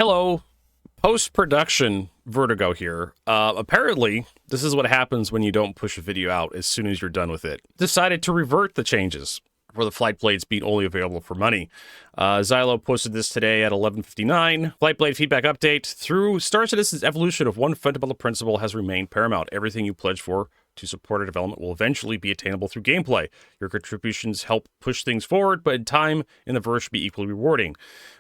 Hello, post-production Vertigo here. Apparently, this is what happens when you don't push a video out as soon as you're done with it. Decided to revert the changes for the flight blades being only available for money. Xylo posted this today at 11:59. Flight blade feedback update. Through Star Citizen's evolution of one fundamental principle has remained paramount. Everything you pledge for to support a development will eventually be attainable through gameplay. Your contributions help push things forward, but in time in the verse should be equally rewarding.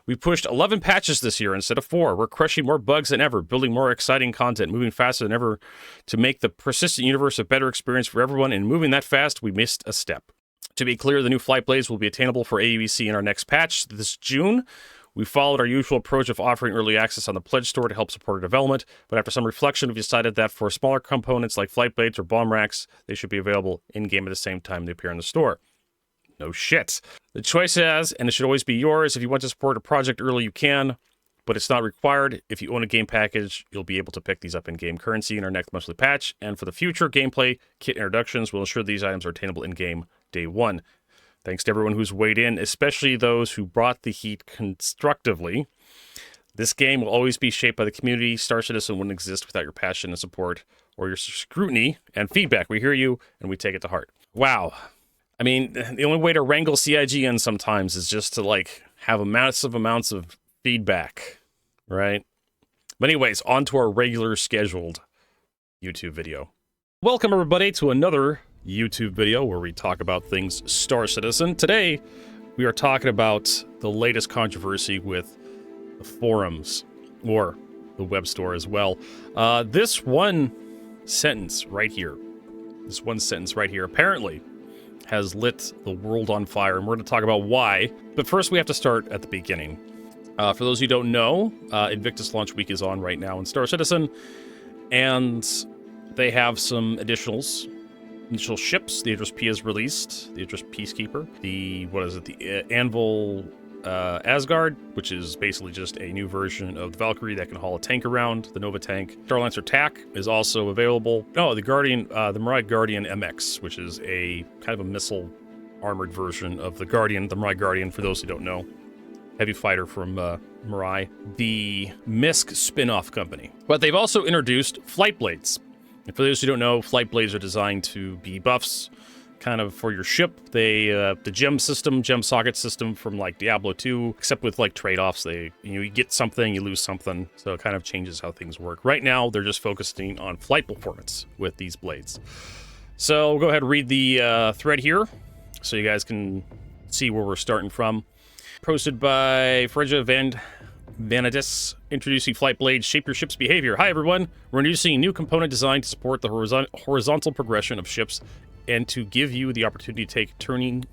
We pushed 11 patches this year instead of 4. We're crushing more bugs than ever, building more exciting content, moving faster than ever to make the persistent universe a better experience for everyone, and moving that fast, we missed a step. To be clear, the new flight blades will be attainable for AUEC in our next patch this June. We followed our usual approach of offering early access on the Pledge Store to help support our development, but after some reflection, we decided that for smaller components like flight blades or bomb racks, they should be available in-game at the same time they appear in the store. No shit. The choice is, and it should always be yours, if you want to support a project early, you can, but it's not required. If you own a game package, you'll be able to pick these up in-game currency in our next monthly patch, and for the future gameplay kit introductions, we'll ensure these items are attainable in-game day one. Thanks to everyone who's weighed in, especially those who brought the heat constructively. This game will always be shaped by the community. Star Citizen wouldn't exist without your passion and support, or your scrutiny and feedback. We hear you, and we take it to heart. Wow. I mean, the only way to wrangle CIG in sometimes is just to, have massive amounts of feedback, right? But anyways, on to our regular scheduled YouTube video. Welcome, everybody, to another YouTube video where we talk about things Star Citizen. Today, we are talking about the latest controversy with the forums, or the web store as well. This one sentence right here, apparently has lit the world on fire, and we're going to talk about why. But first, we have to start at the beginning. For those who don't know, Invictus Launch Week is on right now in Star Citizen, and they have some initial ships. The Idris P is released, the Idris Peacekeeper, the Anvil Asgard, which is basically just a new version of the Valkyrie that can haul a tank around, the Nova tank. Starlancer TAC is also available. Oh, the Mirai Guardian MX, which is a kind of a missile armored version of the Mirai Guardian, for those who don't know. Heavy fighter from Mirai, the Misk spin-off company. But they've also introduced flight blades. And for those who don't know, flight blades are designed to be buffs kind of for your ship. They the gem socket system from Diablo 2, except with trade-offs. You get something, you lose something, so it kind of changes how things work. Right now, they're just focusing on flight performance with these blades. So we'll go ahead and read the thread here so you guys can see where we're starting from. Posted by Freja Vanadis, introducing flight blades, shape your ship's behavior. Hi everyone, we're introducing a new component designed to support the horizontal progression of ships and to give you the opportunity to take tuning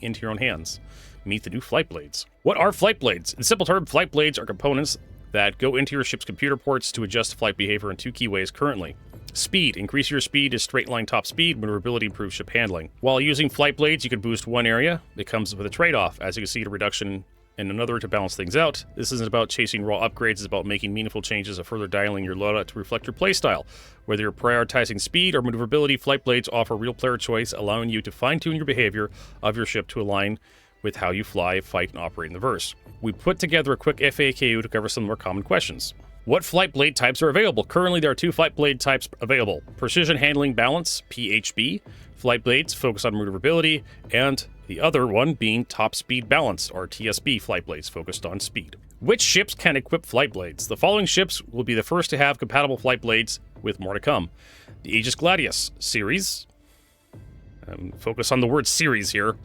into your own hands. Meet the new flight blades. What are flight blades? In simple terms, flight blades are components that go into your ship's computer ports to adjust flight behavior in two key ways currently. Speed. Increase your speed to straight line top speed. Maneuverability improves ship handling. While using flight blades, you can boost one area. It comes with a trade-off. As you can see, a reduction in another to balance things out. This isn't about chasing raw upgrades, it's about making meaningful changes and further dialing your loadout to reflect your playstyle. Whether you're prioritizing speed or maneuverability, flight blades offer real player choice, allowing you to fine-tune your behavior of your ship to align with how you fly, fight, and operate in the verse. We put together a quick FAQ to cover some more common questions. What flight blade types are available? Currently, there are 2 flight blade types available. Precision Handling Balance, PHB. Flight blades focus on maneuverability, and the other one being Top Speed Balance, or TSB flight blades focused on speed. Which ships can equip flight blades? The following ships will be the first to have compatible flight blades, with more to come. The Aegis Gladius series. Focus on the word series here.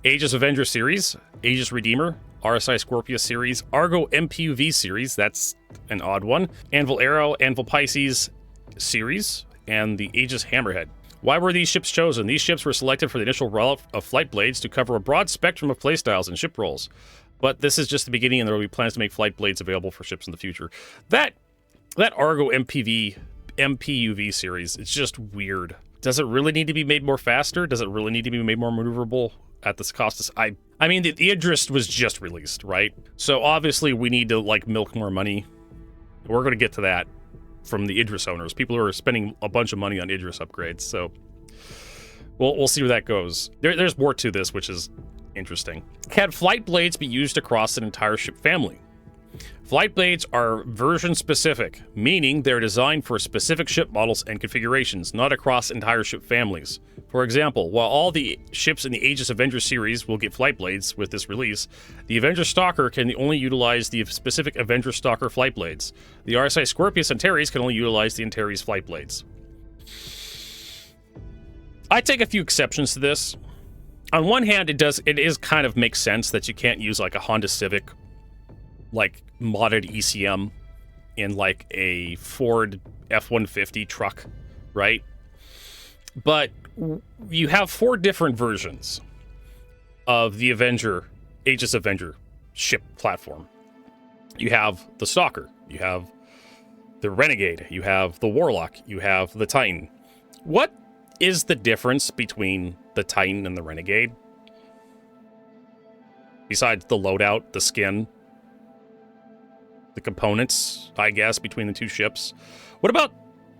Aegis Avenger series. Aegis Redeemer. RSI Scorpia series. Argo MPUV series. That's an odd one. Anvil Arrow, Anvil Pisces series. And the Aegis Hammerhead. Why were these ships chosen? These ships were selected for the initial rollout of flight blades to cover a broad spectrum of playstyles and ship roles. But this is just the beginning, and there will be plans to make flight blades available for ships in the future. That Argo MPUV series, it's just weird. Does it really need to be made more faster? Does it really need to be made more maneuverable at this cost? I mean, the Idris was just released, right? So obviously we need to milk more money. We're going to get to that from the Idris owners, people who are spending a bunch of money on Idris upgrades. So we'll see where that goes. There's more to this, which is interesting. Can flight blades be used across an entire ship family? Flight blades are version specific, meaning they're designed for specific ship models and configurations, not across entire ship families. For example, while all the ships in the Aegis Avenger series will get flight blades with this release, the Avenger Stalker can only utilize the specific Avenger Stalker flight blades. The RSI Scorpius Antares can only utilize the Antares flight blades. I take a few exceptions to this. On one hand, it is kind of makes sense that you can't use like a Honda Civic, like modded ECM in like a Ford F-150 truck, right? But you have 4 different versions of the Aegis Avenger ship platform. You have the Stalker, you have the Renegade, you have the Warlock, you have the Titan. What is the difference between the Titan and the Renegade? Besides the loadout, the skin, the components, I guess, between the 2 ships. What about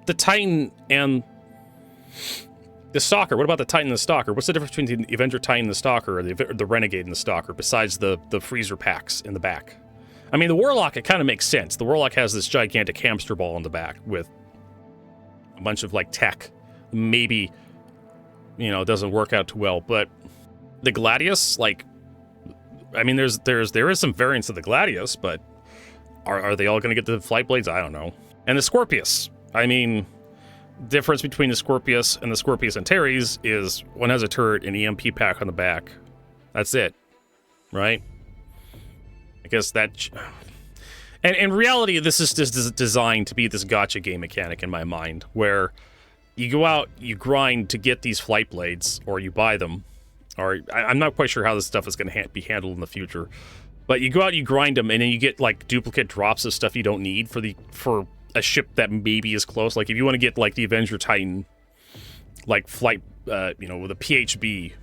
the Titan and the Stalker? What about the Titan and the Stalker? What's the difference between the Avenger Titan and the Stalker, or the Renegade and the Stalker, besides the freezer packs in the back? I mean, the Warlock, it kind of makes sense. The Warlock has this gigantic hamster ball in the back with a bunch of, like, tech. Maybe, you know, it doesn't work out too well, but the Gladius, like, I mean, there is some variants of the Gladius, but are they all going to get the flight blades? I don't know. And the Scorpius, I mean, difference between the Scorpius and the Scorpius Antares is one has a turret and EMP pack on the back. That's it, right? I guess that... And in reality, this is just designed to be this gotcha game mechanic in my mind, where you go out, you grind to get these flight blades, or you buy them, or I'm not quite sure how this stuff is going to be handled in the future. But you go out, you grind them, and then you get like duplicate drops of stuff you don't need for a ship that maybe is close. Like if you want to get like the Avenger Titan, like flight, you know, with a PHB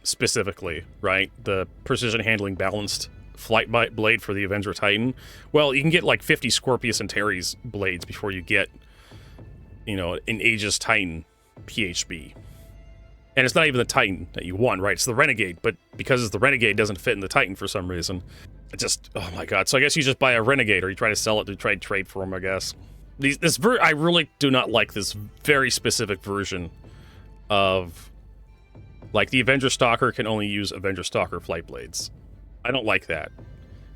specifically, right? The precision handling balanced flight blade for the Avenger Titan. Well, you can get like 50 Scorpius Antares blades before you get, you know, an Aegis Titan PHB. And it's not even the Titan that you want, right? It's the Renegade, but because it's the Renegade, it doesn't fit in the Titan for some reason. It just, oh my god. So I guess you just buy a Renegade, or you try to sell it to try to trade for them, I guess. I really do not like this very specific version of, like, the Avenger Stalker can only use Avenger Stalker flight blades. I don't like that.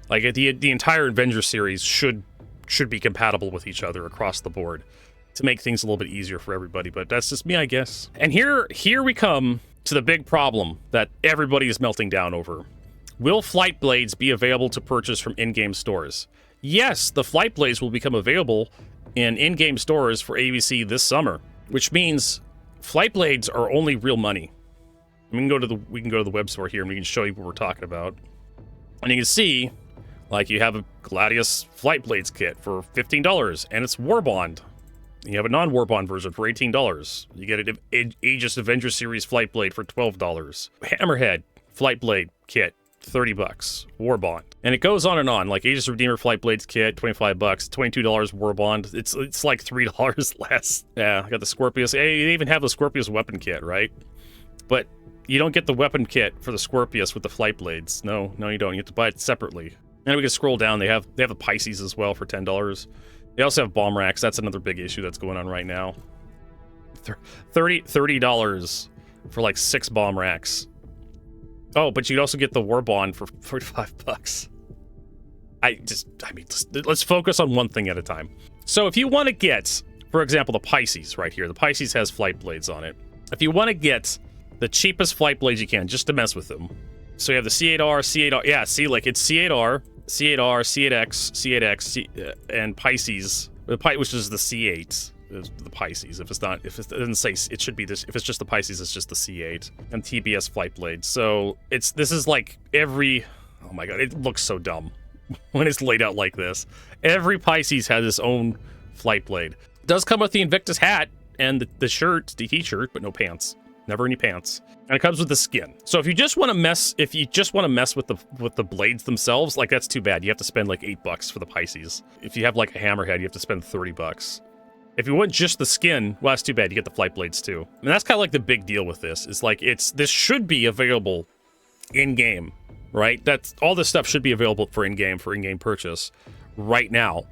Like, the entire Avenger series should be compatible with each other across the board, to make things a little bit easier for everybody, but that's just me, I guess. And here we come to the big problem that everybody is melting down over. Will flight blades be available to purchase from in-game stores? Yes, the flight blades will become available in in-game stores for ABC this summer, which means flight blades are only real money. We can go to the web store here and we can show you what we're talking about. And you can see, like, you have a Gladius flight blades kit for $15, and it's Warbond. You have a non-Warbond version for $18. You get an Aegis Avenger Series flight blade for $12. Hammerhead flight blade kit, $30. Warbond. And it goes on and on. Like Aegis Redeemer flight blades kit, $25. $22 Warbond. It's like $3 less. Yeah, I got the Scorpius. Hey, they even have the Scorpius weapon kit, right? But you don't get the weapon kit for the Scorpius with the flight blades. No, you don't. You have to buy it separately. And we can scroll down. They have the Pisces as well for $10. They also have bomb racks. That's another big issue that's going on right now. $30 for like 6 bomb racks. Oh, but you'd also get the Warbond for $45. Let's focus on one thing at a time. So if you want to get, for example, the Pisces right here. The Pisces has flight blades on it. If you want to get the cheapest flight blades you can, just to mess with them. So you have the C8R, C8R. Yeah, see, like it's C8R, C8R, C8X, C8X, and Pisces, which is the C8, the Pisces. If it doesn't say, it should be this. If it's just the Pisces, it's just the C8 and TBS flight blade. So this is like every, oh my god, it looks so dumb when it's laid out like this. Every Pisces has its own flight blade. It does come with the Invictus hat and the shirt, the t-shirt, but no pants. Never any pants. And it comes with the skin. So if you just want to mess with the blades themselves, like that's too bad. You have to spend like $8 for the Pisces. If you have like a hammerhead, you have to spend $30. If you want just the skin, well, that's too bad. You get the flight blades too. And that's kind of like the big deal with this. Is like this should be available in game right? That's all this stuff should be available for in-game purchase right now.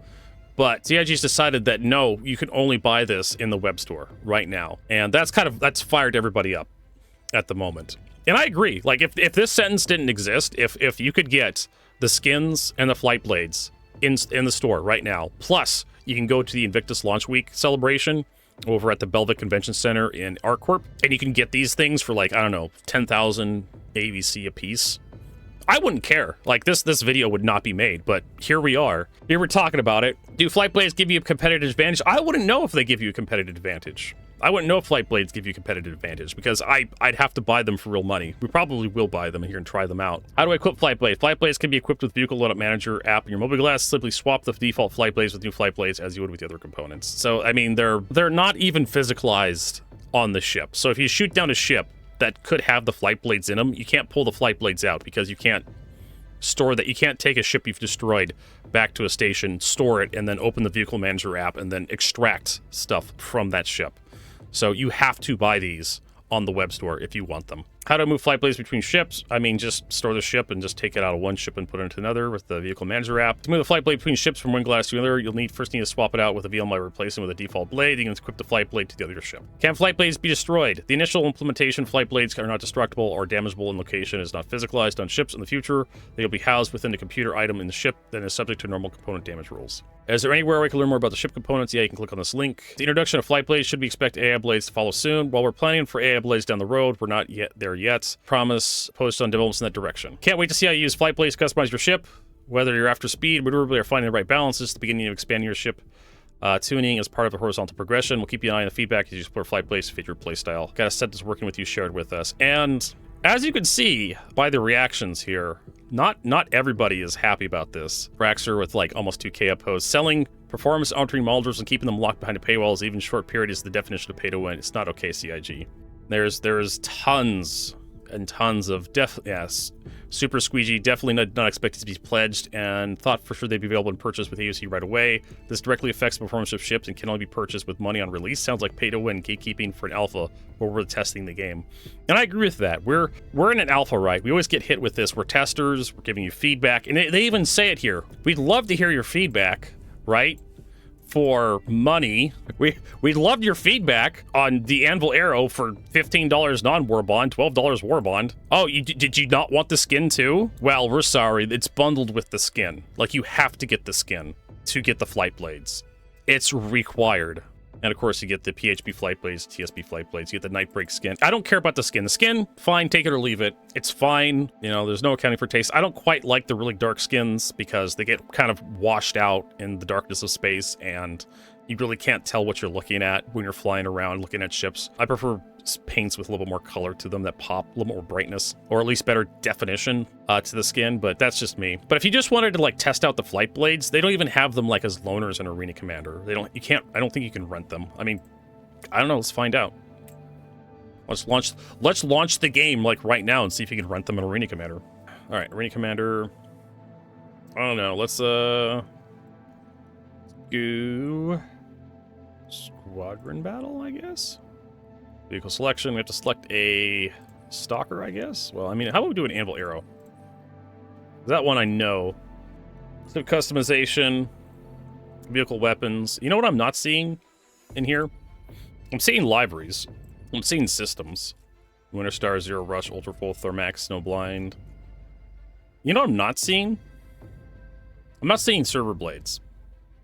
But CIG's decided that no, you can only buy this in the web store right now. And that's fired everybody up at the moment. And I agree. Like, if this sentence didn't exist, if you could get the skins and the flight blades in the store right now, plus you can go to the Invictus Launch Week celebration over at the Belvic Convention Center in ArcCorp, and you can get these things for, like, I don't know, 10,000 AVC a piece. I wouldn't care. Like, this video would not be made, but here we are. Here we're talking about it. Do flight blades give you a competitive advantage? I wouldn't know if they give you a competitive advantage. I wouldn't know if flight blades give you a competitive advantage because I'd have to buy them for real money. We probably will buy them here and try them out. How do I equip flight blades? Flight blades can be equipped with Vehicle Loadout Manager app in your mobile glass. Simply swap the default flight blades with new flight blades as you would with the other components. So, I mean, they're not even physicalized on the ship. So if you shoot down a ship that could have the flight blades in them, you can't pull the flight blades out because you can't store that. You can't take a ship you've destroyed back to a station, store it, and then open the Vehicle Manager app and then extract stuff from that ship. So you have to buy these on the web store if you want them. How to move flight blades between ships? I mean, just store the ship and just take it out of one ship and put it into another with the Vehicle Manager app. To move the flight blade between ships from one glass to another, you'll first need to swap it out with a VLMI replacement with a default blade. You can equip the flight blade to the other ship. Can flight blades be destroyed? The initial implementation flight blades are not destructible or damageable in location is not physicalized on ships. In the future, they will be housed within the computer item in the ship that is subject to normal component damage rules. Is there anywhere where I can learn more about the ship components? Yeah, you can click on this link. The introduction of flight blades should we expect AI blades to follow soon. While we're planning for AI blades down the road, we're not yet there yet. Promise post on developments in that direction. Can't wait to see how you use flight blades to customize your ship. Whether you're after speed, maneuverability, or finding the right balance, this is the beginning of expanding your ship. Tuning as part of the horizontal progression. We'll keep you an eye on the feedback as you explore flight blades to fit your playstyle. Got a set that's working with you shared with us. And as you can see by the reactions here, not everybody is happy about this. Braxer with like almost 2K opposed. Selling performance altering modules and keeping them locked behind a paywall is even short period is the definition of pay to win. It's not okay, CIG. There's tons and tons of super squeegee, definitely not expected to be pledged, and thought for sure they'd be available in purchase with AOC right away. This directly affects the performance of ships and can only be purchased with money on release. Sounds like pay to win gatekeeping for an alpha where we're testing the game. And I agree with that. We're in an alpha, right? We always get hit with this. We're testers, we're giving you feedback, and they even say it here. We'd love to hear your feedback, right? For money. We'd love your feedback on the Anvil Arrow for $15 non-war bond, $12 war bond. Oh, did you not want the skin too? Well, we're sorry. It's bundled with the skin. Like, you have to get the skin to get the flight blades. It's required. And of course, you get the PHB flight blades, TSB flight blades, you get the Nightbreak skin. I don't care about the skin. The skin, fine, take it or leave it. It's fine. You know, there's no accounting for taste. I don't quite like the really dark skins because they get kind of washed out in the darkness of space and you really can't tell what you're looking at when you're flying around looking at ships. I prefer paints with a little bit more color to them that pop, a little more brightness, or at least better definition to the skin, but that's just me. But if you just wanted to like test out the flight blades, they don't even have them like as loaners in Arena Commander. I don't think you can rent them. I mean, I don't know, let's find out. Let's launch the game like right now and see if you can rent them in Arena Commander. All right, Arena Commander. I don't know, let's go Squadron Battle, I guess. Vehicle selection, we have to select a Stalker, I guess. Well, I mean, how about we do an Anvil Arrow? That one I know. So customization, vehicle weapons. You know what I'm not seeing in here? I'm seeing libraries. I'm seeing systems. Winter Star, Zero Rush, Ultra Full, Thermax, Snowblind. You know what I'm not seeing? I'm not seeing server blades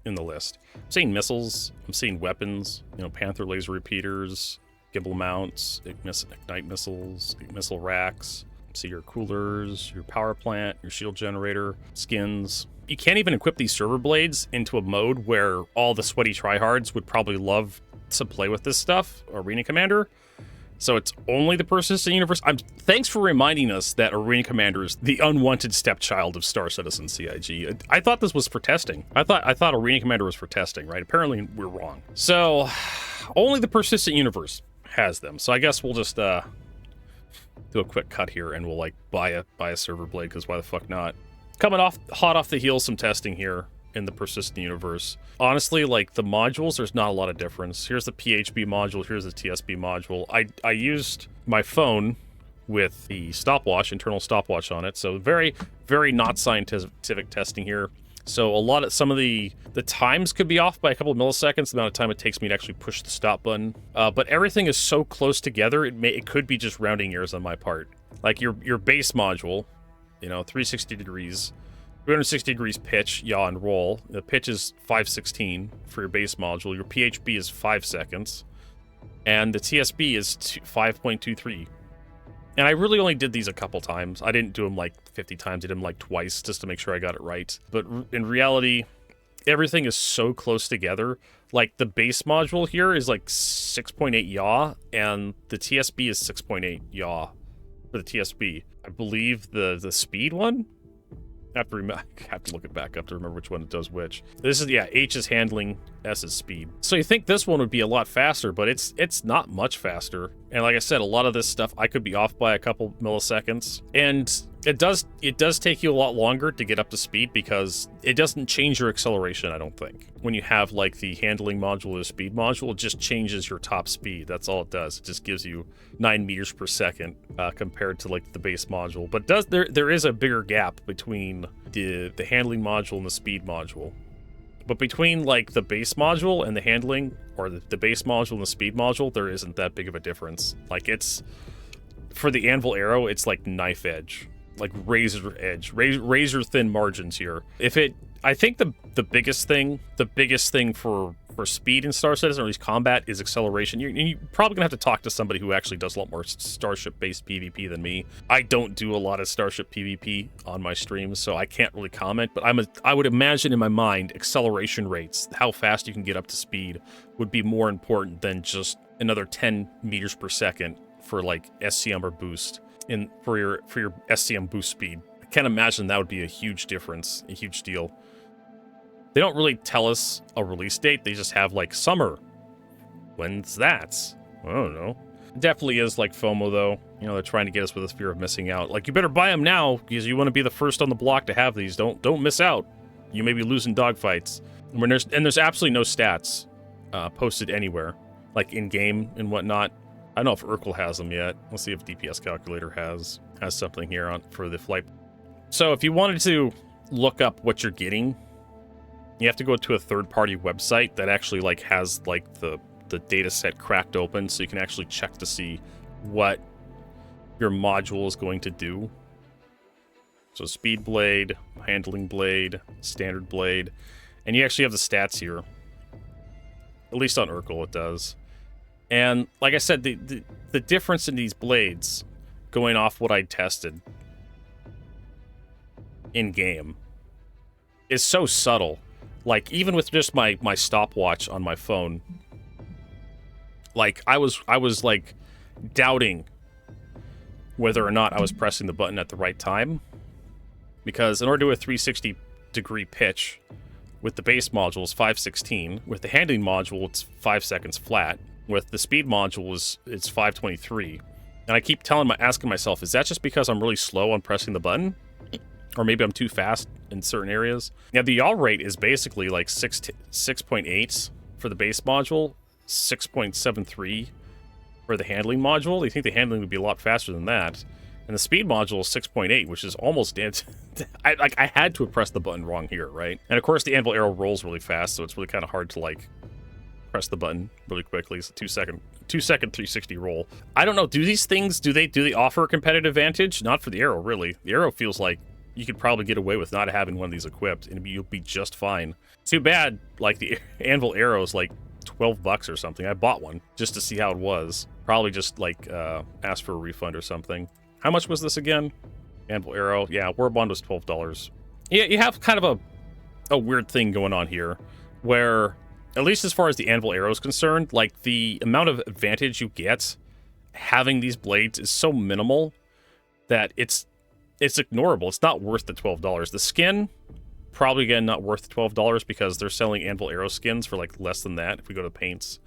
in the list. I'm seeing missiles. I'm seeing weapons. You know, Panther laser repeaters, gimbal mounts, ignite missiles, missile racks. See your coolers, your power plant, your shield generator, skins. You can't even equip these server blades into a mode where all the sweaty tryhards would probably love to play with this stuff, Arena Commander. So it's only the persistent universe. Thanks for reminding us that Arena Commander is the unwanted stepchild of Star Citizen CIG. I thought this was for testing. I thought Arena Commander was for testing, right? Apparently we're wrong. So only the persistent universe has them. So I guess we'll just do a quick cut here and we'll like buy a server blade, because why the fuck not? Coming hot off the heels, some testing here in the persistent universe. Honestly, like the modules, there's not a lot of difference. Here's the PHB module, here's the TSB module. I used my phone with the stopwatch, internal stopwatch on it. So very, very not scientific testing here. So some of the times could be off by a couple of milliseconds, the amount of time it takes me to actually push the stop button. But everything is so close together, it could be just rounding errors on my part. Like your base module, 360 degrees, 360 degrees pitch, yaw, and roll. The pitch is 516 for your base module. Your PHB is 5 seconds. And the TSB is 5.23. And I really only did these a couple times. I didn't do them like 50 times. I did them like twice just to make sure I got it right. But in reality, everything is so close together. Like the base module here is like 6.8 yaw, and the TSB is 6.8 yaw for the TSB. I believe the speed one, I have to look it back up to remember which one it does which. This is, yeah, H is handling, S is speed. So you think this one would be a lot faster, but it's not much faster. And like I said, a lot of this stuff I could be off by a couple milliseconds. And it does take you a lot longer to get up to speed because it doesn't change your acceleration, I don't think. When you have like the handling module or the speed module, it just changes your top speed. That's all it does. It just gives you 9 meters per second compared to like the base module. But there is a bigger gap between the handling module and the speed module. But between like the base module and the handling, or the base module and the speed module, there isn't that big of a difference. Like it's, for the anvil arrow, it's like knife edge. Like razor edge, razor thin margins here. I think the biggest thing for speed in Star Citizen, or at least combat, is acceleration. You're probably gonna have to talk to somebody who actually does a lot more Starship-based PvP than me. I don't do a lot of Starship PvP on my streams, so I can't really comment. But I would imagine in my mind, acceleration rates, how fast you can get up to speed, would be more important than just another 10 meters per second for like SCM or boost. For your SCM boost speed. I can't imagine that would be a huge difference, a huge deal. They don't really tell us a release date, they just have like summer. When's that? I don't know. It definitely is like FOMO though. They're trying to get us with this fear of missing out. Like, you better buy them now because you want to be the first on the block to have these. Don't miss out. You may be losing dogfights. And there's absolutely no stats posted anywhere, like in game and whatnot. I don't know if Urkel has them yet. Let's see if DPS Calculator has something here for the flight. So if you wanted to look up what you're getting, you have to go to a third-party website that actually like has like the data set cracked open, so you can actually check to see what your module is going to do. So speed blade, handling blade, standard blade, and you actually have the stats here. At least on Urkel it does. And like I said, the difference in these blades, going off what I tested in game, is so subtle. Like, even with just my stopwatch on my phone, like I was like doubting whether or not I was pressing the button at the right time, because in order to do a 360 degree pitch with the base module is 516, with the handling module it's 5 seconds flat. With the speed module, it's 523. And I keep asking myself, is that just because I'm really slow on pressing the button? Or maybe I'm too fast in certain areas? Now, the yaw rate is basically like 6.8 for the base module, 6.73 for the handling module. You think the handling would be a lot faster than that. And the speed module is 6.8, which is almost dead. I had to have pressed the button wrong here, right? And of course, the anvil arrow rolls really fast, so it's really kind of hard to like press the button really quickly. It's a 2 second 360 roll. I don't know. Do these things, do they offer a competitive advantage? Not for the arrow, really. The arrow feels like you could probably get away with not having one of these equipped, and you'll be just fine. Too bad, like, the anvil arrow is like $12 or something. I bought one just to see how it was. Probably just like ask for a refund or something. How much was this again? Anvil arrow. Yeah, Warbond was $12. Yeah, you have kind of a weird thing going on here, where, at least as far as the anvil arrow is concerned, like, the amount of advantage you get having these blades is so minimal that it's ignorable. It's not worth the $12. The skin, probably, again, not worth the $12 because they're selling anvil arrow skins for like less than that. If we go to paints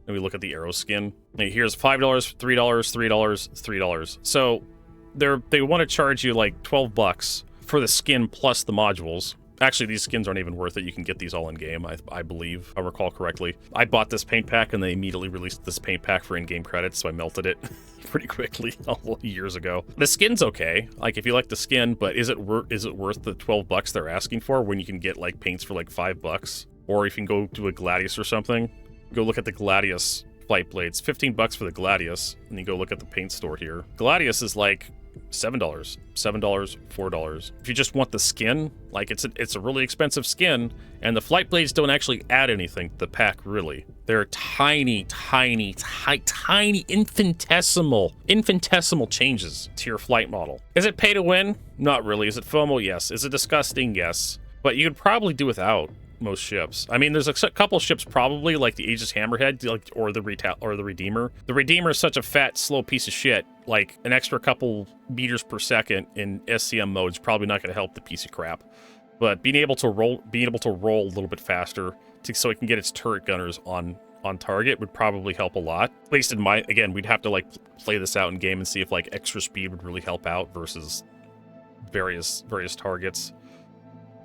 and we look at the arrow skin, here's $5, $3, $3, $3. So they want to charge you like $12 for the skin plus the modules, Actually, these skins aren't even worth it. You can get these all in game, I believe, if I recall correctly. I bought this paint pack and they immediately released this paint pack for in-game credits, so I melted it pretty quickly years ago. The skin's okay, like if you like the skin, but is it worth the $12 they're asking for when you can get like paints for like $5? Or if you can go to a Gladius or something, go look at the Gladius flight blades. $15 for the Gladius, and you go look at the paint store here. Gladius is like $7, $4. If you just want the skin, like it's a really expensive skin, and the flight blades don't actually add anything to the pack, really. They're tiny, infinitesimal changes to your flight model. Is it pay to win? Not really. Is it FOMO? Yes. Is it disgusting? Yes. But you could probably do without most ships. I mean, there's a couple ships probably, like the Aegis Hammerhead, like, or the Redeemer. The Redeemer is such a fat, slow piece of shit. Like, an extra couple meters per second in SCM mode is probably not going to help the piece of crap. But being able to roll a little bit faster so it can get its turret gunners on target would probably help a lot. At least in my, again, we'd have to like play this out in game and see if like extra speed would really help out versus various targets.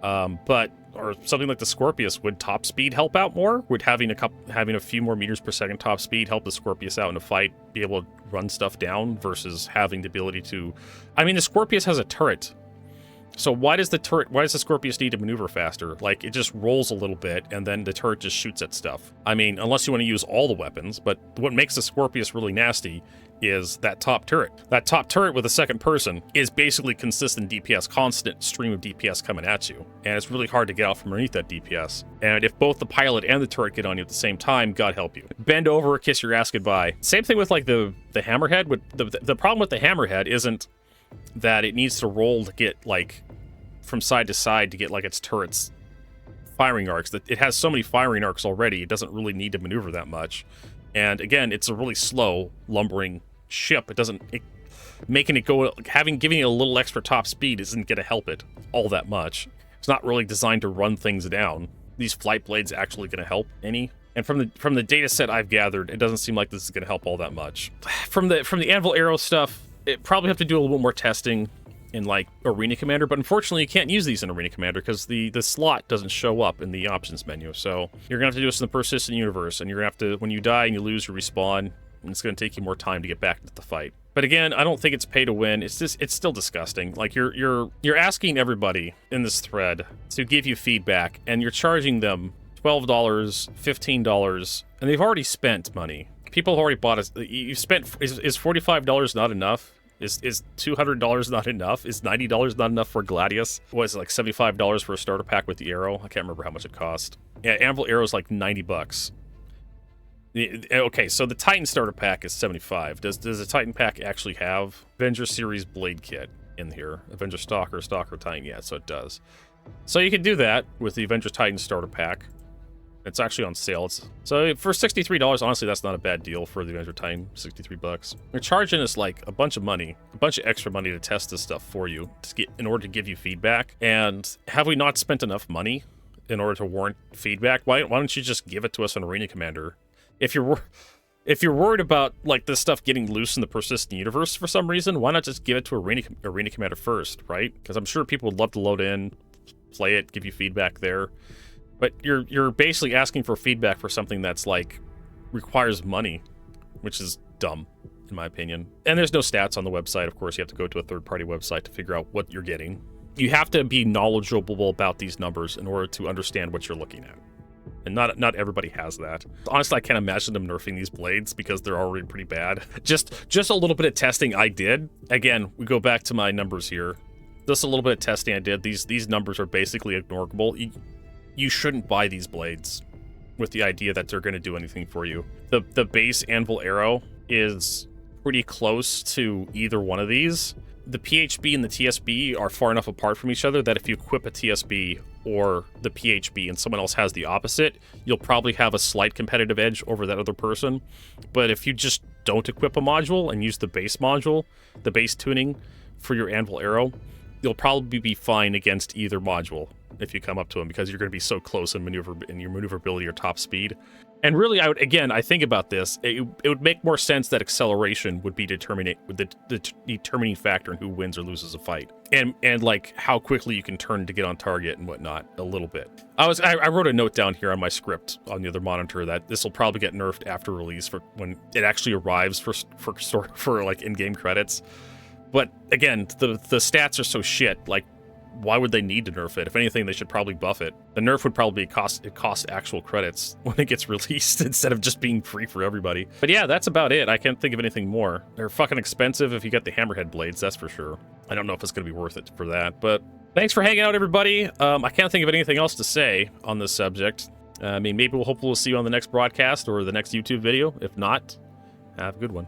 Or something like the Scorpius, would top speed help out more? Would having a few more meters per second top speed help the Scorpius out in a fight, be able to run stuff down versus having the ability to... I mean, the Scorpius has a turret. So why does the Scorpius need to maneuver faster? Like, it just rolls a little bit, and then the turret just shoots at stuff. I mean, unless you want to use all the weapons, but what makes the Scorpius really nasty is that top turret. That top turret with a second person is basically consistent DPS, constant stream of DPS coming at you. And it's really hard to get out from underneath that DPS. And if both the pilot and the turret get on you at the same time, God help you. Bend over, kiss your ass goodbye. Same thing with like the Hammerhead. The problem with the Hammerhead isn't that it needs to roll to get like from side to side to get like its turret's firing arcs. That it has so many firing arcs already, it doesn't really need to maneuver that much. And again, it's a really slow, lumbering ship. Giving it a little extra top speed isn't going to help it all that much. It's not really designed to run things down. These flight blades actually going to help any. And from the data set I've gathered, it doesn't seem like this is going to help all that much. From the Anvil Arrow stuff, it probably have to do a little bit more testing in like Arena Commander, but unfortunately you can't use these in Arena Commander because the slot doesn't show up in the options menu. So you're gonna have to do this in the persistent universe, and you're gonna have to, when you die and you lose, you respawn, and it's gonna take you more time to get back into the fight. But again, I don't think it's pay to win. It's still disgusting. Like you're asking everybody in this thread to give you feedback, and you're charging them $12, $15, and they've already spent money. People have already bought it. You've spent, is $45 not enough? Is $200 not enough? Is $90 not enough for Gladius? What is it, like $75 for a starter pack with the arrow? I can't remember how much it cost. Yeah, Anvil Arrow's like $90. Okay, so the Titan starter pack is $75. Does the Titan pack actually have Avenger Series Blade Kit in here? Avenger Stalker Titan, yeah, so it does. So you can do that with the Avenger Titan starter pack. It's actually on sale. So for $63, honestly, that's not a bad deal for the Avenger Titan, $63. They're charging us like a bunch of money, a bunch of extra money to test this stuff for you, in order to give you feedback. And have we not spent enough money in order to warrant feedback? Why don't you just give it to us on Arena Commander? If you're worried about like this stuff getting loose in the persistent universe for some reason, why not just give it to Arena Commander first, right? Because I'm sure people would love to load in, play it, give you feedback there. But you're basically asking for feedback for something that's like requires money, which is dumb in my opinion. And there's no stats on the website. Of course, you have to go to a third-party website to figure out what you're getting. You have to be knowledgeable about these numbers in order to understand what you're looking at. And not everybody has that. Honestly, I can't imagine them nerfing these blades because they're already pretty bad. Just a little bit of testing I did. Again, we go back to my numbers here. Just a little bit of testing I did. These numbers are basically ignorable. You shouldn't buy these blades with the idea that they're going to do anything for you. The base Anvil Arrow is pretty close to either one of these. The PHB and the TSB are far enough apart from each other that if you equip a TSB or the PHB and someone else has the opposite, you'll probably have a slight competitive edge over that other person. But if you just don't equip a module and use the base module, the base tuning for your Anvil Arrow, you'll probably be fine against either module if you come up to them, because you're going to be so close in your maneuverability or top speed. And really, I think about this, it would make more sense that acceleration would be the determining factor in who wins or loses a fight. And like how quickly you can turn to get on target and whatnot a little bit. I wrote a note down here on my script on the other monitor that this will probably get nerfed after release for when it actually arrives for like in-game credits. But again, the stats are so shit, like why would they need to nerf it? If anything, they should probably buff it. The nerf would probably cost actual credits when it gets released instead of just being free for everybody. But yeah, that's about it. I can't think of anything more. They're fucking expensive if you get the hammerhead blades, that's for sure. I don't know if it's going to be worth it for that, but thanks for hanging out, everybody. I can't think of anything else to say on this subject. I mean, maybe we'll see you on the next broadcast or the next YouTube video. If not, have a good one.